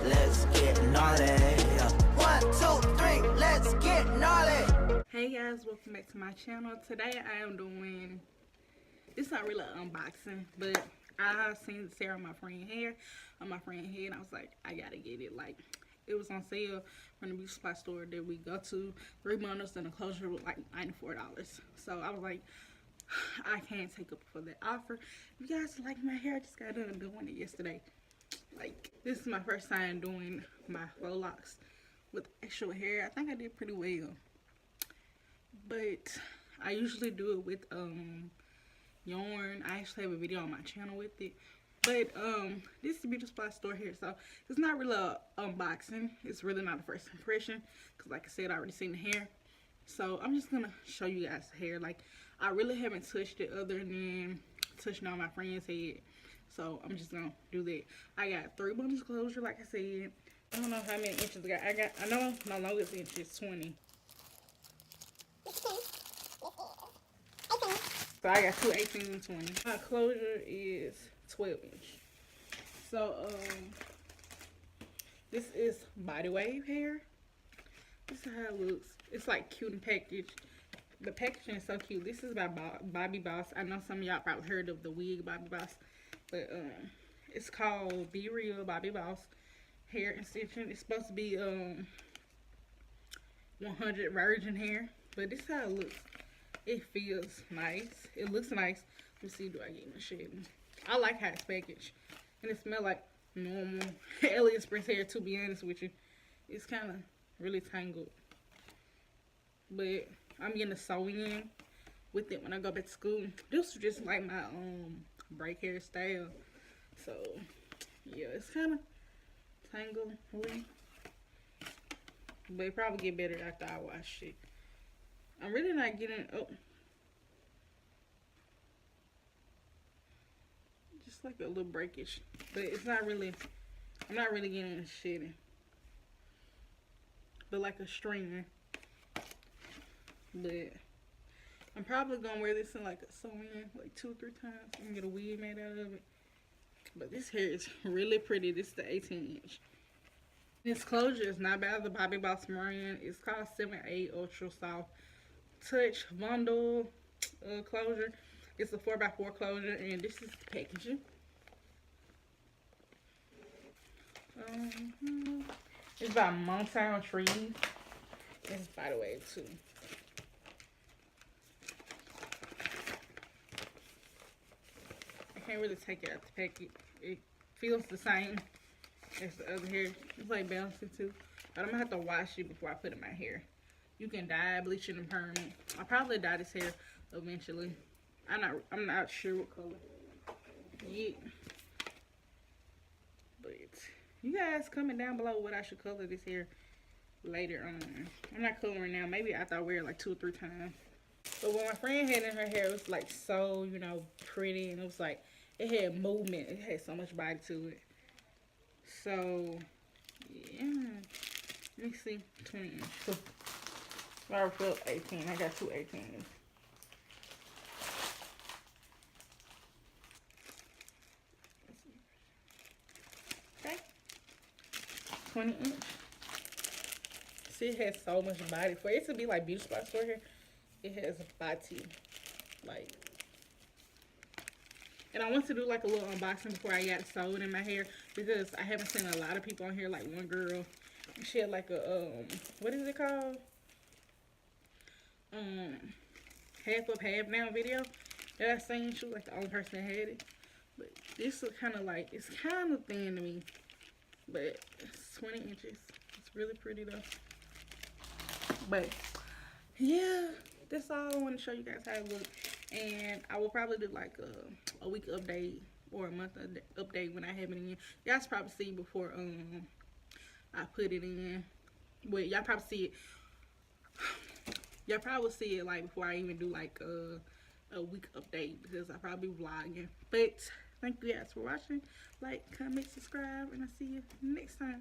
let's get gnarly. 1, 2, 3, let's get gnarly. Hey guys, welcome back to my channel. Today I am doing, it's not really an unboxing, but I seen Sarah on my friend's hair, and I was like, I gotta get it. Like, it was on sale from the beauty supply store that we go to. 3 bundles and the closure was like $94. So I was like, I can't take up for that offer. If you guys like my hair, I just got done doing it yesterday. Like, this is my first time doing my faux locks with actual hair. I think I did pretty well, but I usually do it with yarn. I actually have a video on my channel with it, but this is the beauty supply store here, so it's not really an unboxing. It's really not a first impression because, like I said, I already seen the hair. So I'm just gonna show you guys the hair. Like, I really haven't touched it other than touching on my friend's head, so I'm just gonna do that. I got 3 bundles closure, like I said. I don't know how many inches I got. I know my longest inch is 20. So I got 2 18 and 20. My closure is 12 inch. So this is BodyWave hair. This is how it looks. It's like cute and packaged. The packaging is so cute. This is by Bobbi Boss. I know some of y'all probably heard of the wig Bobbi Boss, but it's called BeReal Bobbi Boss hair extension. It's supposed to be 100 virgin hair, but this is how it looks. It feels nice. It looks nice. Let's see, do I get my shade? I like how it's packaged, and it smells like normal AliExpress hair. To be honest with you, it's kind of really tangled, but I'm getting a sew in with it when I go back to school. This is just like my break hair style. So yeah, it's kind of tangled, but it probably get better after I wash it. I'm really not getting just like a little breakage, but it's not really. I'm not really getting a shedding, but like a stringer. But I'm probably gonna wear this in like a sew-in like 2 or 3 times and get a wig made out of it. But this hair is really pretty. This is the 18 inch. This closure is not bad. The Bobbi Boss brand. It's called 7/8 Ultra Soft Touch Bundle closure. It's a 4x4 closure, and this is the packaging. It's by Mountain Trees. It's BodyWave too. I can't really take it out the packet. It feels the same as the other hair. It's like balancing too. But I'm gonna have to wash it before I put it in my hair. You can dye, bleach it, and perm it. I'll probably dye this hair eventually. I'm not sure what color yet. But you guys comment down below what I should color this hair later on. I'm not coloring now. Maybe after I wear it like 2 or 3 times. But when my friend had in her hair, it was like so, you know, pretty, and it was like it had movement. It had so much body to it. So yeah, let me see. 20 inch. So, I already felt 18. I got 2 18s. Okay. 20 inch. See, it has so much body. For it to be like beauty supply store here, it has body. Like, and I want to do like a little unboxing before I got sewed in my hair, because I haven't seen a lot of people on here. Like one girl, she had like a what is it called? Half up, half down video that I seen. She was like the only person that had it. But this is kind of like, it's kind of thin to me, but it's 20 inches. It's really pretty though. But yeah, that's all I want to show you guys how it looks. And I will probably do like a week update or a month update when I have it in. You guys probably see before I put it in. But y'all probably see it. Y'all probably see it like before I even do like a week update, because I probably be vlogging. But thank you guys for watching. Like, comment, subscribe, and I'll see you next time.